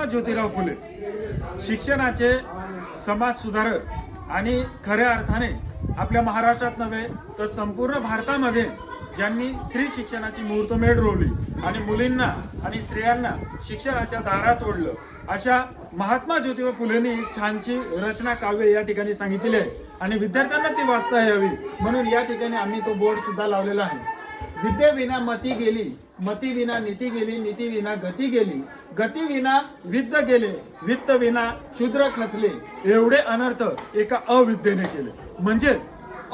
ज्योतिराव फुले शिक्षणाचे समाज सुधारक आणि खऱ्या अर्थाने आपल्या महाराष्ट्रात नव्हे तर संपूर्ण भारतामध्ये ज्यांनी स्त्री शिक्षणाची मुहूर्तमेढ रोवली आणि मुलींना आणि स्त्रियांना शिक्षणाच्या दारात ओढलं, अशा महात्मा ज्योतिबा फुलेंनी छानशी रचना काव्य या ठिकाणी सांगितलेली आहे आणि विद्यार्थ्यांना ती वाचता यावी म्हणून या ठिकाणी आम्ही तो बोर्ड सुद्धा लावलेला आहे. विद्येविना मती गेली, मती विना नीती गेली, नीती विना गती गेली, गती विना विद्त गेले, वित्त विना शूद्र खचले, एवढे अनर्थ एका अविद्येने केले. म्हणजेच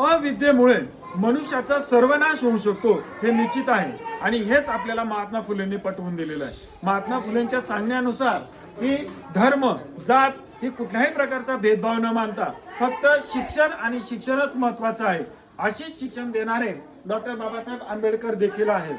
अविद्येमुळे मनुष्याचा सर्वनाश होऊ शकतो हे निश्चित आहे आणि हेच आपल्याला महात्मा फुलेंनी पटवून दिलेलं आहे. महात्मा फुलेंच्या सांगण्यानुसार ही धर्म जात ही कुठल्याही प्रकारचा भेदभाव न मानता फक्त शिक्षण आणि शिक्षणच महत्वाचं आहे अशीच शिक्षण देणारे डॉक्टर बाबासाहेब आंबेडकर देखील आहेत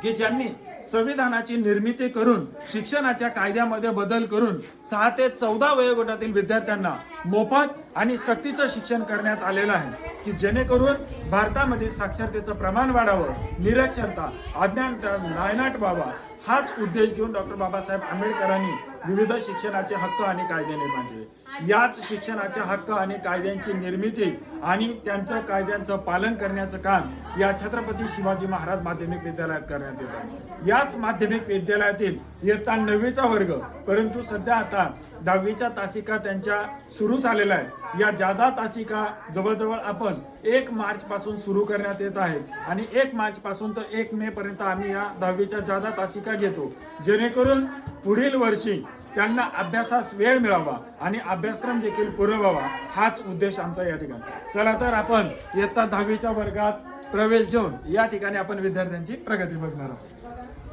की ज्यांनी संविधानाची निर्मिती करून शिक्षणाच्या कायद्यामध्ये बदल करून 6 ते 14 वयोगटातील विद्यार्थ्यांना मोफत आणि सक्तीचं शिक्षण करण्यात आलेलं आहे की जेणेकरून भारतामध्ये साक्षरतेचं प्रमाण वाढावं, निरक्षरता अज्ञान नायनाट व्हावा हाच उद्देश घेऊन डॉक्टर बाबासाहेब आंबेडकरांनी विविध शिक्षणाचे हक्क आणि कायदे निर्माण केले. याच शिक्षणाचे हक्क आणि कायद्यांची निर्मिती आणि त्यांच्या कायद्यांचं पालन करण्याचं काम या छत्रपती शिवाजी महाराज माध्यमिक विद्यालयात करण्यात येत आहे. याच माध्यमिक विद्यालयातील इयत्ता 9वीचा वर्ग, परंतु सध्या आता 10वीच्या तासिका त्यांच्या सुरू झालेल्या आहेत. या जादा तासिका जवळजवळ आपण 1 मार्च पासून सुरू करण्यात येत आहेत आणि 1 मार्च पासून तर 1 मे पर्यंत आम्ही या 10वीच्या जादा तासिका घेतो जेणेकरून पुढील वर्षी त्यांना अभ्यासास वेळ मिळावा आणि अभ्यासक्रम देखील पुरवावा हाच उद्देश आमचा या ठिकाणी. चला तर आपण इयत्ता 10वीच्या वर्गात प्रवेश घेऊन या ठिकाणी आपण विद्यार्थ्यांची प्रगती बघणार आहोत.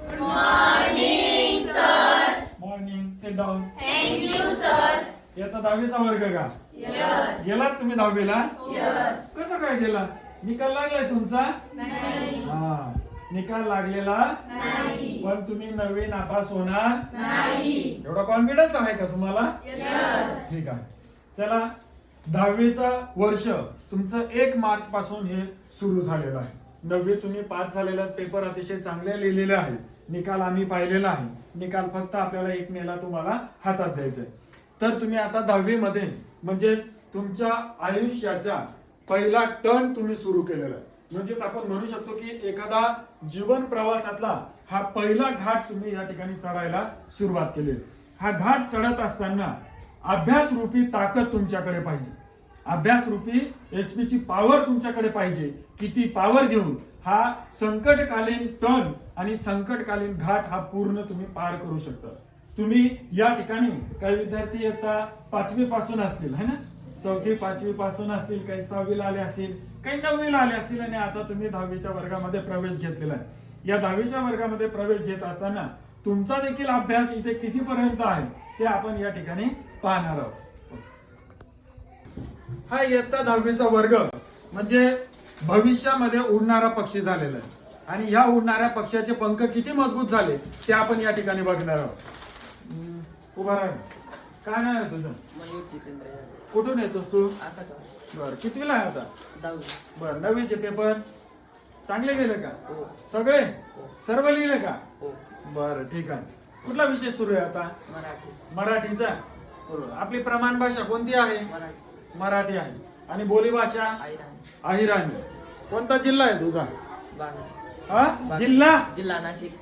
Good morning sir. Morning, sit down. Thank you sir. इयत्ता 10वीचा वर्ग का? यस. गेलात तुम्ही 10वीला? यस. कसं काय गेला? निकाल लागलाय तुमचा? नाही. हा, निकाल लागलेला नाही. पण तुम्ही 9वी नापास होणार नाही. एवढा कॉन्फिडन्स आहे का तुम्हाला? यस. ठीक आहे. चला, 10वीचा वर्ष तुमचं 1 मार्च पासून हे सुरू झालेलं आहे. 9वी तुम्ही पास झालेला, पेपर अतिशय चांगले लिहिलेले आहे, निकाल आम्ही पाहिलेला आहे. निकाल फक्त आपल्याला 1 मेला तुम्हाला हातात द्यायचा आहे. तर तुम्ही आता 10वी मध्ये म्हणजेच तुमच्या आयुष्याचा पहिला टर्न तुम्ही सुरू केलेला आहे. म्हणजेच आपण म्हणू शकतो की एखादा जीवन प्रवासातला हा पहिला घाट तुम्ही या ठिकाणी चढायला सुरुवात केली. हा घाट चढत असताना अभ्यास रूपी ताकद तुमच्याकडे पाहिजे, अभ्यास रूपी HP ची पॉवर तुमच्याकडे पाहिजे. किती पॉवर घेऊन हा संकटकालीन टर्न आणि संकटकालीन घाट हा पूर्ण तुम्ही पार करू शकता. तुम्ही या ठिकाणी काही विद्यार्थी आता 5वी पासून असतील है ना, 4थी 5वी पासून असतील, काही 6वीला आले असतील, काही 9वीला आले असतील आणि आता तुम्ही 10वीच्या वर्गामध्ये प्रवेश घेतलेला आहे. या 10वीच्या वर्गामध्ये प्रवेश घेत असताना तुमचा देखील अभ्यास इथे कितीपर्यंत आहे ते आपण या ठिकाणी पाहणार आहोत. हा इयत्ता 10वीचा वर्ग म्हणजे भविष्यामध्ये उडणारा पक्षी झालेला आहे आणि ह्या उडणाऱ्या पक्षाचे पंख किती मजबूत झाले ते आपण या ठिकाणी बघणार आहोत. उभा राहा. काय नाव आहे तुझं? कुठून येतोस तू? बर, कितवीला आहे आता? 10वी. बर, 9वीचे पेपर चांगले गेले का? हो. सगळे सर्व लिहिले का? हो. बर, ठीक आहे. कुठला विषय सुरू आहे आता? मराठी. मराठीचा. बरोबर. आपली प्रमाण भाषा कोणती आहे? मराठी. मराठी आहे. आणि बोली भाषा? आयराणी. अहिराणी. कोणता जिल्हा आहे तुझा? बागल. हा, जिल्हा? जिल्हा नाशिक.